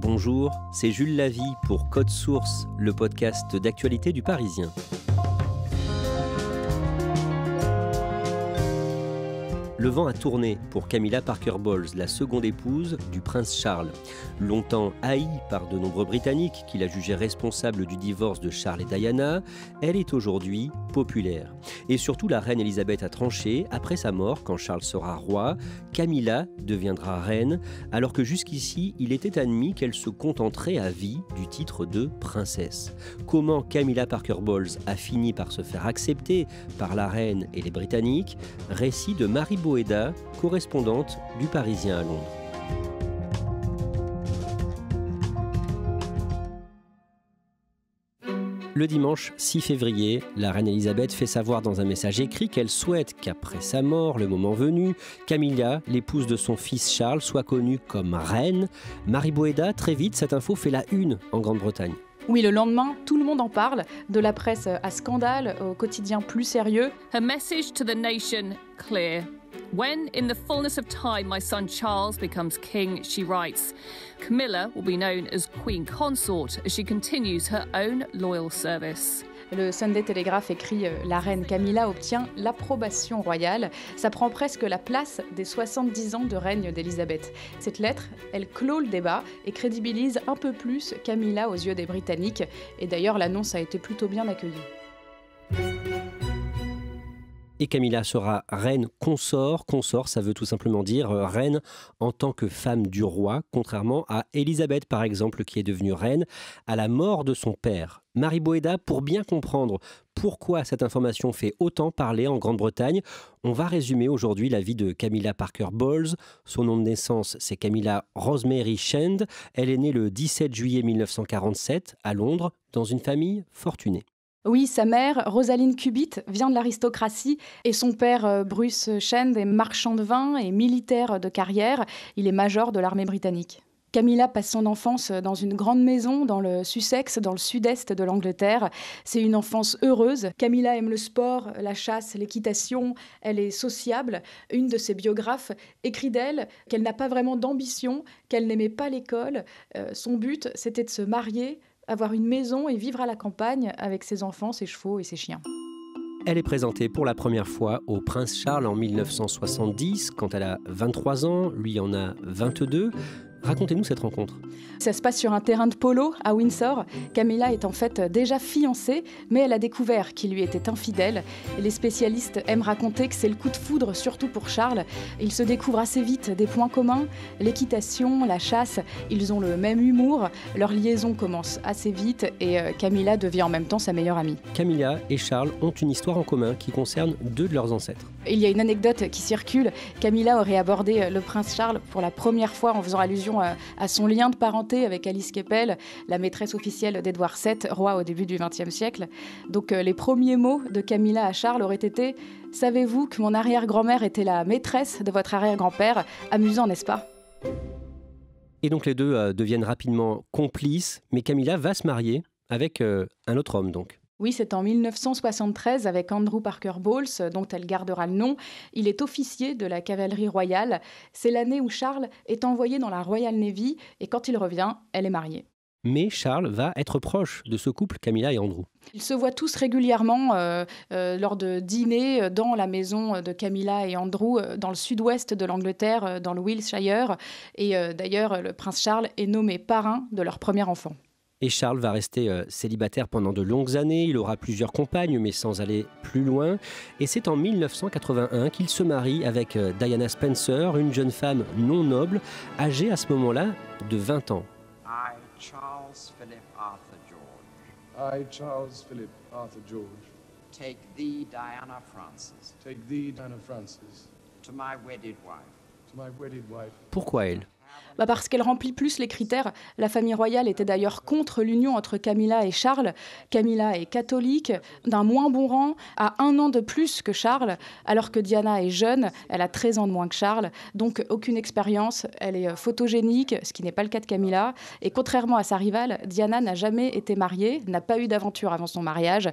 Bonjour, c'est Jules Lavie pour Code Source, le podcast d'actualité du Parisien. Le vent a tourné pour Camilla Parker Bowles, la seconde épouse du prince Charles. Longtemps haïe par de nombreux Britanniques qui la jugeaient responsable du divorce de Charles et Diana, elle est aujourd'hui populaire. Et surtout, la reine Elisabeth a tranché. Après sa mort, quand Charles sera roi, Camilla deviendra reine, alors que jusqu'ici, il était admis qu'elle se contenterait à vie du titre de princesse. Comment Camilla Parker Bowles a fini par se faire accepter par la reine et les Britanniques? Récit de Marie Boéda, correspondante du Parisien à Londres. Le dimanche 6 février, la reine Elisabeth fait savoir dans un message écrit qu'elle souhaite qu'après sa mort, le moment venu, Camilla, l'épouse de son fils Charles, soit connue comme reine. Marie Boéda, très vite, cette info fait la une en Grande-Bretagne. Oui, le lendemain, tout le monde en parle, de la presse à scandale, au quotidien plus sérieux. Her message to the nation, clear. When, in the fullness of time, my son Charles becomes king, she writes, Camilla will be known as Queen Consort as she continues her own loyal service. Le Sunday Telegraph écrit « La reine Camilla obtient l'approbation royale ». Ça prend presque la place des 70 ans de règne d'Élisabeth. Cette lettre, elle clôt le débat et crédibilise un peu plus Camilla aux yeux des Britanniques. Et d'ailleurs, l'annonce a été plutôt bien accueillie. Et Camilla sera reine consort. Consort, ça veut tout simplement dire reine en tant que femme du roi, contrairement à Élisabeth, par exemple, qui est devenue reine à la mort de son père. Marie Boéda, pour bien comprendre pourquoi cette information fait autant parler en Grande-Bretagne, on va résumer aujourd'hui la vie de Camilla Parker Bowles. Son nom de naissance, c'est Camilla Rosemary Shand. Elle est née le 17 juillet 1947 à Londres, dans une famille fortunée. Oui, sa mère, Rosaline Cubitt, vient de l'aristocratie et son père, Bruce Shand, est marchand de vin et militaire de carrière. Il est major de l'armée britannique. Camilla passe son enfance dans une grande maison dans le Sussex, dans le sud-est de l'Angleterre. C'est une enfance heureuse. Camilla aime le sport, la chasse, l'équitation. Elle est sociable. Une de ses biographes écrit d'elle qu'elle n'a pas vraiment d'ambition, qu'elle n'aimait pas l'école. Son but, c'était de se marier, avoir une maison et vivre à la campagne avec ses enfants, ses chevaux et ses chiens. Elle est présentée pour la première fois au prince Charles en 1970, quand elle a 23 ans, lui en a 22. Racontez-nous cette rencontre. Ça se passe sur un terrain de polo à Windsor. Camilla est en fait déjà fiancée, mais elle a découvert qu'il lui était infidèle. Et les spécialistes aiment raconter que c'est le coup de foudre, surtout pour Charles. Ils se découvrent assez vite des points communs, l'équitation, la chasse. Ils ont le même humour. Leur liaison commence assez vite et Camilla devient en même temps sa meilleure amie. Camilla et Charles ont une histoire en commun qui concerne deux de leurs ancêtres. Il y a une anecdote qui circule. Camilla aurait abordé le prince Charles pour la première fois en faisant allusion à son lien de parenté avec Alice Keppel, la maîtresse officielle d'Édouard VII, roi au début du XXe siècle. Donc les premiers mots de Camilla à Charles auraient été « Savez-vous que mon arrière-grand-mère était la maîtresse de votre arrière-grand-père ?» Amusant, n'est-ce pas ? Et donc les deux deviennent rapidement complices, mais Camilla va se marier avec un autre homme donc. Oui, c'est en 1973 avec Andrew Parker Bowles, dont elle gardera le nom. Il est officier de la cavalerie royale. C'est l'année où Charles est envoyé dans la Royal Navy et quand il revient, elle est mariée. Mais Charles va être proche de ce couple, Camilla et Andrew. Ils se voient tous régulièrement lors de dîners dans la maison de Camilla et Andrew, dans le sud-ouest de l'Angleterre, dans le Wiltshire. Et d'ailleurs, le prince Charles est nommé parrain de leur premier enfant. Et Charles va rester célibataire pendant de longues années. Il aura plusieurs compagnes, mais sans aller plus loin. Et c'est en 1981 qu'il se marie avec Diana Spencer, une jeune femme non noble, âgée à ce moment-là de 20 ans. I, Charles Philip Arthur George. I, Charles Philip Arthur George. Take thee, Diana Frances. Take thee, Diana Frances. To my wedded wife. To my wedded wife. Pourquoi elle ? Parce qu'elle remplit plus les critères. La famille royale était d'ailleurs contre l'union entre Camilla et Charles. Camilla est catholique, d'un moins bon rang, a 1 an de plus que Charles, alors que Diana est jeune, elle a 13 ans de moins que Charles, donc aucune expérience, elle est photogénique, ce qui n'est pas le cas de Camilla. Et contrairement à sa rivale, Diana n'a jamais été mariée, n'a pas eu d'aventure avant son mariage.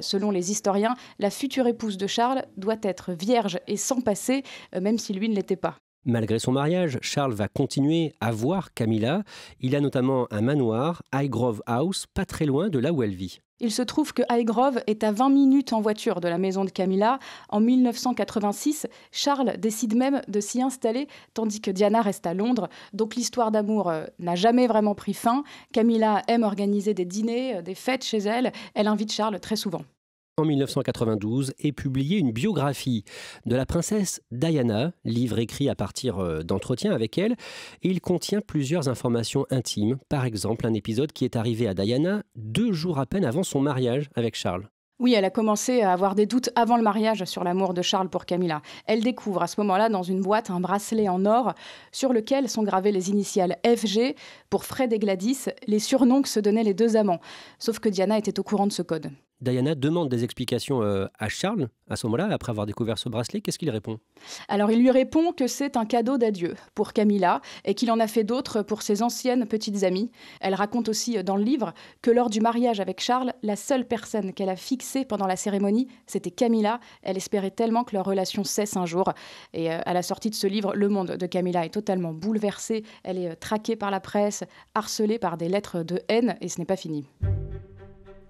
Selon les historiens, la future épouse de Charles doit être vierge et sans passé, même si lui ne l'était pas. Malgré son mariage, Charles va continuer à voir Camilla. Il a notamment un manoir, Highgrove House, pas très loin de là où elle vit. Il se trouve que Highgrove est à 20 minutes en voiture de la maison de Camilla. En 1986, Charles décide même de s'y installer, tandis que Diana reste à Londres. Donc l'histoire d'amour n'a jamais vraiment pris fin. Camilla aime organiser des dîners, des fêtes chez elle. Elle invite Charles très souvent. En 1992 est publiée une biographie de la princesse Diana, livre écrit à partir d'entretiens avec elle. Et il contient plusieurs informations intimes, par exemple un épisode qui est arrivé à Diana 2 jours à peine avant son mariage avec Charles. Oui, elle a commencé à avoir des doutes avant le mariage sur l'amour de Charles pour Camilla. Elle découvre à ce moment-là dans une boîte un bracelet en or sur lequel sont gravées les initiales FG pour Fred et Gladys, les surnoms que se donnaient les 2 amants. Sauf que Diana était au courant de ce code. Diana demande des explications à Charles à ce moment-là, après avoir découvert ce bracelet. Qu'est-ce qu'il répond ? Alors il lui répond que c'est un cadeau d'adieu pour Camilla et qu'il en a fait d'autres pour ses anciennes petites amies. Elle raconte aussi dans le livre que lors du mariage avec Charles, la seule personne qu'elle a fixée pendant la cérémonie, c'était Camilla. Elle espérait tellement que leur relation cesse un jour. Et à la sortie de ce livre, le monde de Camilla est totalement bouleversé. Elle est traquée par la presse, harcelée par des lettres de haine et ce n'est pas fini.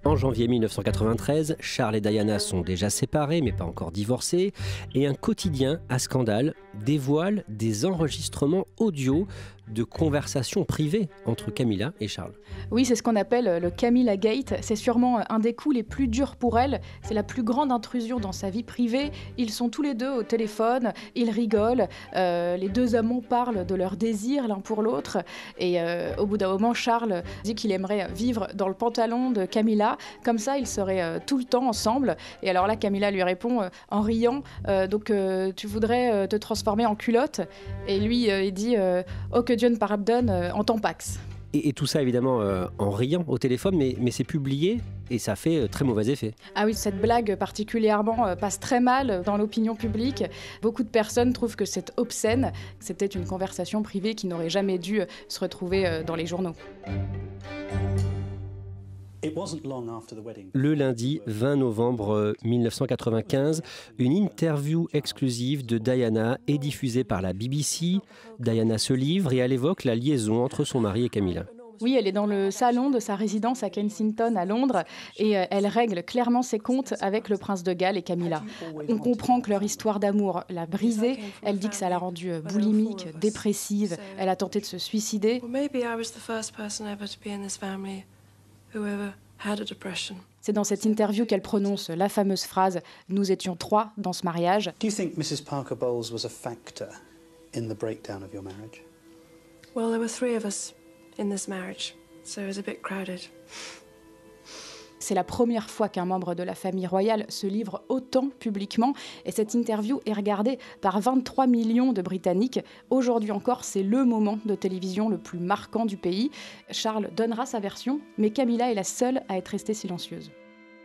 En janvier 1993, Charles et Diana sont déjà séparés, mais pas encore divorcés, et un quotidien à scandale dévoile des enregistrements audio de conversations privées entre Camilla et Charles. Oui, c'est ce qu'on appelle le Camilla Gate. C'est sûrement un des coups les plus durs pour elle. C'est la plus grande intrusion dans sa vie privée. Ils sont tous les 2 au téléphone, ils rigolent. Les 2 amants parlent de leurs désirs l'un pour l'autre. Et au bout d'un moment, Charles dit qu'il aimerait vivre dans le pantalon de Camilla. Comme ça, ils seraient tout le temps ensemble. Et alors là, Camilla lui répond en riant donc tu voudrais te transformer en culotte. Et lui, il dit oh que Dieu ne pardonne en tampax. Et tout ça évidemment en riant au téléphone, mais c'est publié et ça fait très mauvais effet. Ah oui, cette blague particulièrement passe très mal dans l'opinion publique. Beaucoup de personnes trouvent que c'est obscène. C'était une conversation privée qui n'aurait jamais dû se retrouver dans les journaux. Le lundi 20 novembre 1995, une interview exclusive de Diana est diffusée par la BBC. Diana se livre et elle évoque la liaison entre son mari et Camilla. Oui, elle est dans le salon de sa résidence à Kensington, à Londres, et elle règle clairement ses comptes avec le prince de Galles et Camilla. On comprend que leur histoire d'amour l'a brisée. Elle dit que ça l'a rendue boulimique, dépressive. Elle a tenté de se suicider. C'est dans cette interview qu'elle prononce la fameuse phrase « Nous étions 3 dans ce mariage ». Do you think Mrs. Parker Bowles was a factor in the breakdown of your marriage? Well, there were 3 of us in this marriage, so it was a bit crowded. C'est la première fois qu'un membre de la famille royale se livre autant publiquement et cette interview est regardée par 23 millions de Britanniques. Aujourd'hui encore, c'est le moment de télévision le plus marquant du pays. Charles donnera sa version, mais Camilla est la seule à être restée silencieuse.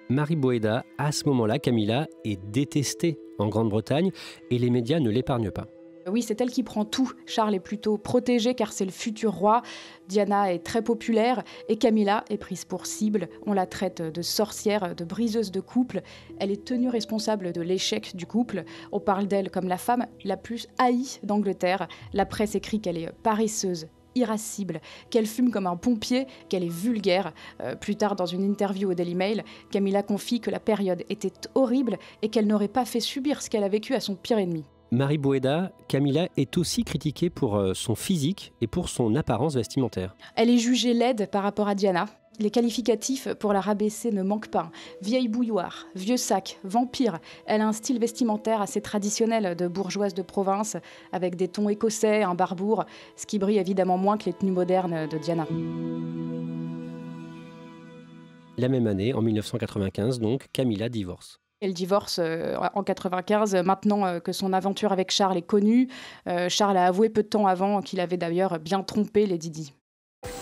Mary Boeda, à ce moment-là, Camilla est détestée en Grande-Bretagne et les médias ne l'épargnent pas. Oui, c'est elle qui prend tout. Charles est plutôt protégé car c'est le futur roi. Diana est très populaire et Camilla est prise pour cible. On la traite de sorcière, de briseuse de couple. Elle est tenue responsable de l'échec du couple. On parle d'elle comme la femme la plus haïe d'Angleterre. La presse écrit qu'elle est paresseuse, irascible, qu'elle fume comme un pompier, qu'elle est vulgaire. Plus tard, dans une interview au Daily Mail, Camilla confie que la période était horrible et qu'elle n'aurait pas fait subir ce qu'elle a vécu à son pire ennemi. Mary Boeda, Camilla est aussi critiquée pour son physique et pour son apparence vestimentaire. Elle est jugée laide par rapport à Diana. Les qualificatifs pour la rabaisser ne manquent pas. Vieille bouilloire, vieux sac, vampire. Elle a un style vestimentaire assez traditionnel de bourgeoise de province, avec des tons écossais, un barbour, ce qui brille évidemment moins que les tenues modernes de Diana. La même année, en 1995, donc, Camilla divorce. Elle divorce en 1995, maintenant que son aventure avec Charles est connue. Charles a avoué peu de temps avant qu'il avait d'ailleurs bien trompé Lady Di.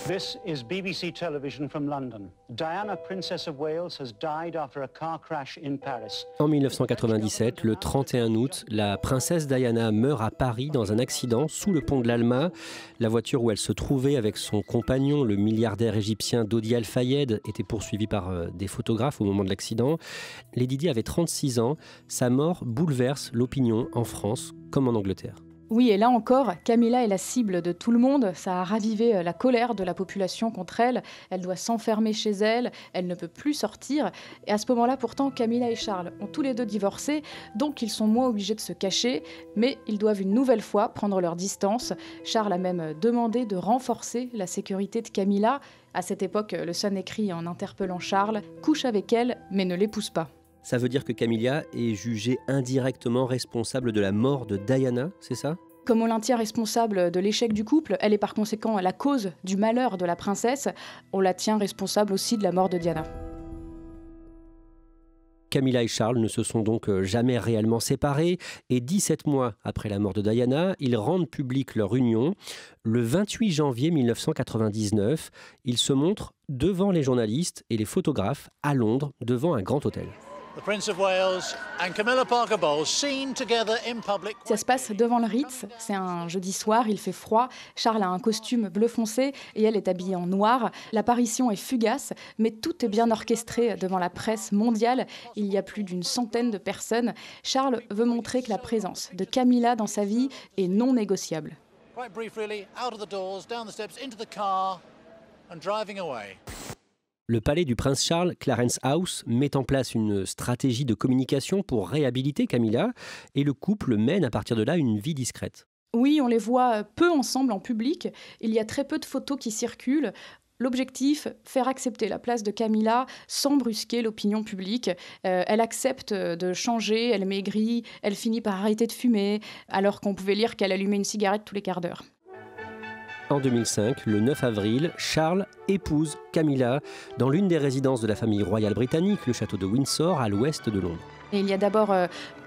This is BBC Television from London. Diana, Princess of Wales, has died after a car crash in Paris. En 1997, le 31 août, la princesse Diana meurt à Paris dans un accident sous le pont de l'Alma. La voiture où elle se trouvait avec son compagnon, le milliardaire égyptien Dodi Al-Fayed, était poursuivie par des photographes au moment de l'accident. Lady Di avait 36 ans. Sa mort bouleverse l'opinion en France comme en Angleterre. Oui, et là encore, Camilla est la cible de tout le monde. Ça a ravivé la colère de la population contre elle. Elle doit s'enfermer chez elle, elle ne peut plus sortir. Et à ce moment-là, pourtant, Camilla et Charles ont tous les deux divorcé, donc ils sont moins obligés de se cacher, mais ils doivent une nouvelle fois prendre leur distance. Charles a même demandé de renforcer la sécurité de Camilla. À cette époque, le Sun écrit en interpellant Charles « Couche avec elle, mais ne l'épouse pas ». Ça veut dire que Camilla est jugée indirectement responsable de la mort de Diana, c'est ça ? Comme on la tient responsable de l'échec du couple, elle est par conséquent la cause du malheur de la princesse, on la tient responsable aussi de la mort de Diana. Camilla et Charles ne se sont donc jamais réellement séparés et 17 mois après la mort de Diana, ils rendent publique leur union. Le 28 janvier 1999, ils se montrent devant les journalistes et les photographes à Londres, devant un grand hôtel. The Prince of Wales and Camilla Parker Bowles seen together in public. Ça se passe devant le Ritz, c'est un jeudi soir, il fait froid, Charles a un costume bleu foncé et elle est habillée en noir. L'apparition est fugace, mais tout est bien orchestré devant la presse mondiale. Il y a plus d'une centaine de personnes. Charles veut montrer que la présence de Camilla dans sa vie est non négociable. Quite brief really, out of the doors, down the steps, into the car and driving away. Le palais du prince Charles, Clarence House, met en place une stratégie de communication pour réhabiliter Camilla et le couple mène à partir de là une vie discrète. Oui, on les voit peu ensemble en public. Il y a très peu de photos qui circulent. L'objectif, faire accepter la place de Camilla sans brusquer l'opinion publique. Elle accepte de changer, elle maigrit, elle finit par arrêter de fumer, alors qu'on pouvait lire qu'elle allumait une cigarette tous les quarts d'heure. En 2005, le 9 avril, Charles épouse Camilla dans l'une des résidences de la famille royale britannique, le château de Windsor, à l'ouest de Londres. Et il y a d'abord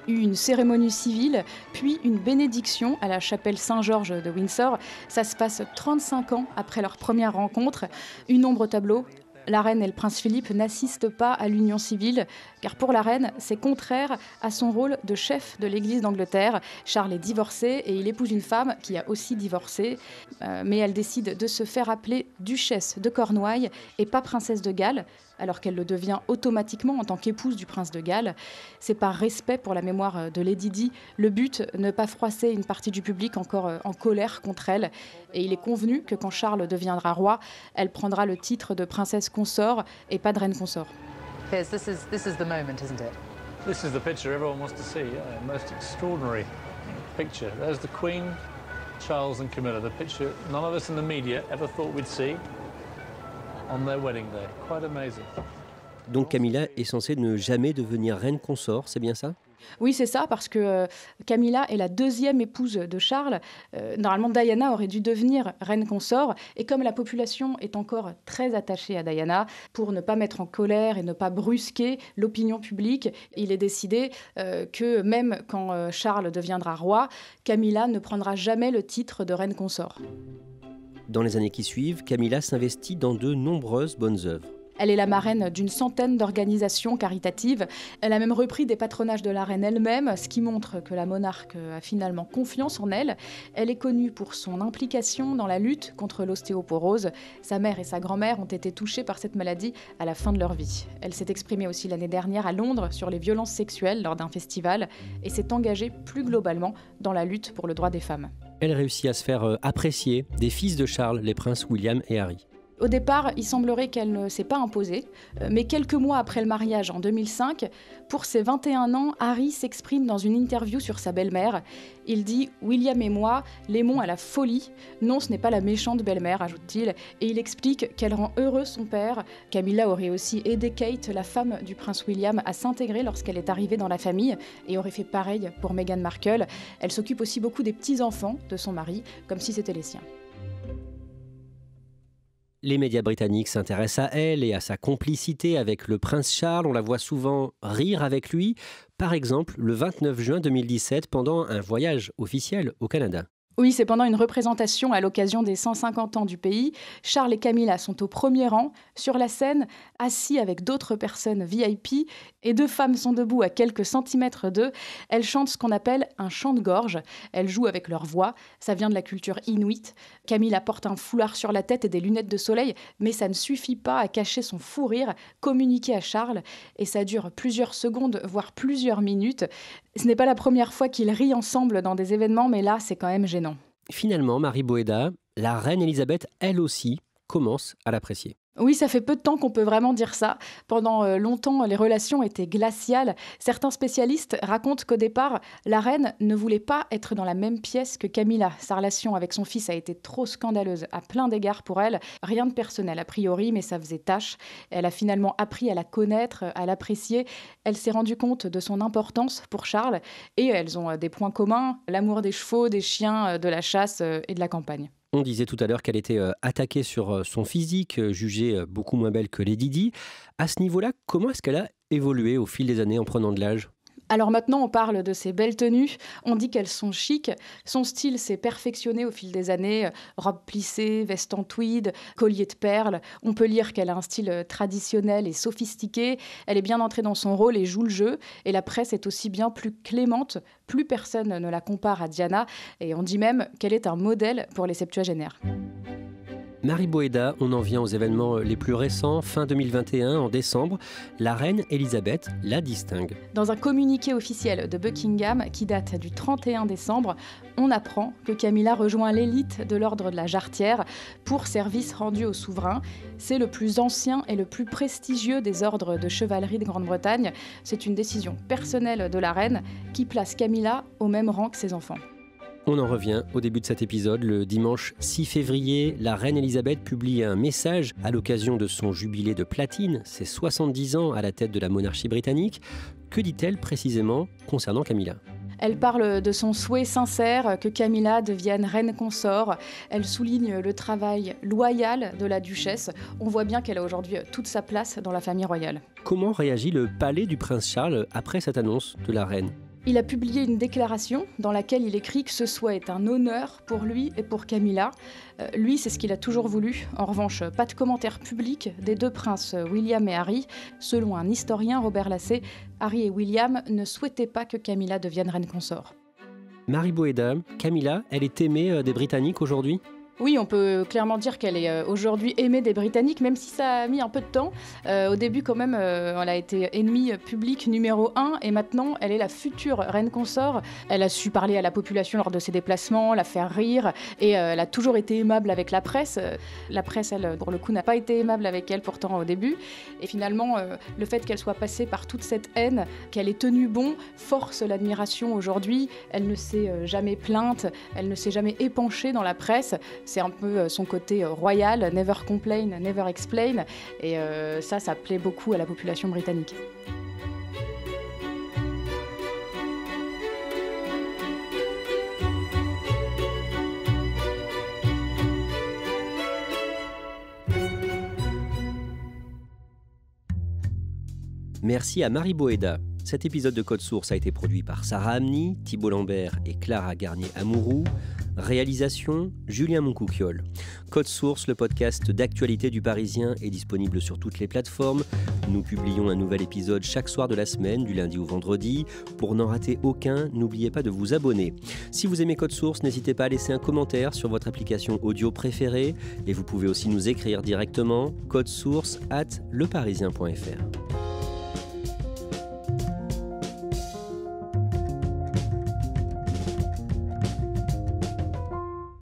eu une cérémonie civile, puis une bénédiction à la chapelle Saint-Georges de Windsor. Ça se passe 35 ans après leur première rencontre. Une ombre au tableau. La reine et le prince Philippe n'assistent pas à l'union civile, car pour la reine, c'est contraire à son rôle de chef de l'Église d'Angleterre. Charles est divorcé et il épouse une femme qui a aussi divorcé, mais elle décide de se faire appeler duchesse de Cornouailles et pas princesse de Galles, alors qu'elle le devient automatiquement en tant qu'épouse du prince de Galles. C'est par respect pour la mémoire de Lady Di. Le but, ne pas froisser une partie du public encore en colère contre elle. Et il est convenu que quand Charles deviendra roi, elle prendra le titre de princesse consort et pas de reine consort. Piers, this is the moment, isn't it? This is the picture everyone wants to see. Most extraordinary picture. There's the Queen, Charles and Camilla. The picture none of us in the media ever thought we'd see on their wedding day. Quite amazing. Donc Camilla est censée ne jamais devenir reine consort, c'est bien ça ? Oui, c'est ça, parce que Camilla est la deuxième épouse de Charles. Normalement, Diana aurait dû devenir reine consort. Et comme la population est encore très attachée à Diana, pour ne pas mettre en colère et ne pas brusquer l'opinion publique, il est décidé que même quand Charles deviendra roi, Camilla ne prendra jamais le titre de reine consort. Dans les années qui suivent, Camilla s'investit dans de nombreuses bonnes œuvres. Elle est la marraine d'une centaine d'organisations caritatives. Elle a même repris des patronages de la reine elle-même, ce qui montre que la monarque a finalement confiance en elle. Elle est connue pour son implication dans la lutte contre l'ostéoporose. Sa mère et sa grand-mère ont été touchées par cette maladie à la fin de leur vie. Elle s'est exprimée aussi l'année dernière à Londres sur les violences sexuelles lors d'un festival et s'est engagée plus globalement dans la lutte pour le droit des femmes. Elle réussit à se faire apprécier des fils de Charles, les princes William et Harry. Au départ, il semblerait qu'elle ne s'est pas imposée, mais quelques mois après le mariage, en 2005, pour ses 21 ans, Harry s'exprime dans une interview sur sa belle-mère. Il dit « William et moi l'aimons à la folie. Non, ce n'est pas la méchante belle-mère », ajoute-t-il, et il explique qu'elle rend heureux son père. Camilla aurait aussi aidé Kate, la femme du prince William, à s'intégrer lorsqu'elle est arrivée dans la famille, et aurait fait pareil pour Meghan Markle. Elle s'occupe aussi beaucoup des petits-enfants de son mari, comme si c'était les siens. Les médias britanniques s'intéressent à elle et à sa complicité avec le prince Charles. On la voit souvent rire avec lui. Par exemple, le 29 juin 2017, pendant un voyage officiel au Canada. Oui, c'est pendant une représentation à l'occasion des 150 ans du pays. Charles et Camilla sont au premier rang, sur la scène, assis avec d'autres personnes VIP, et deux femmes sont debout à quelques centimètres d'eux. Elles chantent ce qu'on appelle un chant de gorge. Elles jouent avec leur voix, ça vient de la culture inuite. Camilla porte un foulard sur la tête et des lunettes de soleil, mais ça ne suffit pas à cacher son fou rire communiqué à Charles, et ça dure plusieurs secondes, voire plusieurs minutes. Ce n'est pas la première fois qu'ils rient ensemble dans des événements, mais là, c'est quand même gênant. Finalement, Mary Boéda, la reine Elisabeth, elle aussi, commence à l'apprécier. Oui, ça fait peu de temps qu'on peut vraiment dire ça. Pendant longtemps, les relations étaient glaciales. Certains spécialistes racontent qu'au départ, la reine ne voulait pas être dans la même pièce que Camilla. Sa relation avec son fils a été trop scandaleuse à plein d'égards pour elle. Rien de personnel a priori, mais ça faisait tâche. Elle a finalement appris à la connaître, à l'apprécier. Elle s'est rendue compte de son importance pour Charles et elles ont des points communs, l'amour des chevaux, des chiens, de la chasse et de la campagne. On disait tout à l'heure qu'elle était attaquée sur son physique, jugée beaucoup moins belle que Lady Di. À ce niveau-là, comment est-ce qu'elle a évolué au fil des années en prenant de l'âge ? Alors maintenant, on parle de ses belles tenues, on dit qu'elles sont chic. Son style s'est perfectionné au fil des années, robe plissée, veste en tweed, collier de perles. On peut lire qu'elle a un style traditionnel et sophistiqué. Elle est bien entrée dans son rôle et joue le jeu. Et la presse est aussi bien plus clémente, plus personne ne la compare à Diana. Et on dit même qu'elle est un modèle pour les septuagénaires. Mary Boéda, on en vient aux événements les plus récents. Fin 2021, en décembre, la reine Elisabeth la distingue. Dans un communiqué officiel de Buckingham qui date du 31 décembre, on apprend que Camilla rejoint l'élite de l'ordre de la Jarretière pour service rendu au souverain. C'est le plus ancien et le plus prestigieux des ordres de chevalerie de Grande-Bretagne. C'est une décision personnelle de la reine qui place Camilla au même rang que ses enfants. On en revient au début de cet épisode. Le dimanche 6 février, la reine Elisabeth publie un message à l'occasion de son jubilé de platine, ses 70 ans à la tête de la monarchie britannique. Que dit-elle précisément concernant Camilla ? Elle parle de son souhait sincère que Camilla devienne reine consort. Elle souligne le travail loyal de la duchesse. On voit bien qu'elle a aujourd'hui toute sa place dans la famille royale. Comment réagit le palais du prince Charles après cette annonce de la reine ? Il a publié une déclaration dans laquelle il écrit que ce souhait est un honneur pour lui et pour Camilla. Lui, c'est ce qu'il a toujours voulu. En revanche, pas de commentaire public des deux princes William et Harry. Selon un historien, Robert Lassé, Harry et William ne souhaitaient pas que Camilla devienne reine consort. Mary Boéda, Camilla, elle est aimée des Britanniques aujourd'hui ? Oui, on peut clairement dire qu'elle est aujourd'hui aimée des Britanniques, même si ça a mis un peu de temps. Au début, quand même, elle a été ennemie publique numéro 1 et maintenant, elle est la future reine consort. Elle a su parler à la population lors de ses déplacements, la faire rire et elle a toujours été aimable avec la presse. La presse, elle, pour le coup, n'a pas été aimable avec elle pourtant au début. Et finalement, le fait qu'elle soit passée par toute cette haine, qu'elle ait tenu bon, force l'admiration aujourd'hui. Elle ne s'est jamais plainte, elle ne s'est jamais épanchée dans la presse. C'est un peu son côté royal, never complain, never explain. Et ça plaît beaucoup à la population britannique. Merci à Mary Boéda. Cet épisode de Code Source a été produit par Sarah Amni, Thibault Lambert et Clara Garnier-Amouroux. Réalisation, Julien Moncouquiol. Code Source, le podcast d'actualité du Parisien, est disponible sur toutes les plateformes. Nous publions un nouvel épisode chaque soir de la semaine, du lundi au vendredi. Pour n'en rater aucun, n'oubliez pas de vous abonner. Si vous aimez Code Source, n'hésitez pas à laisser un commentaire sur votre application audio préférée. Et vous pouvez aussi nous écrire directement, codesource@leparisien.fr.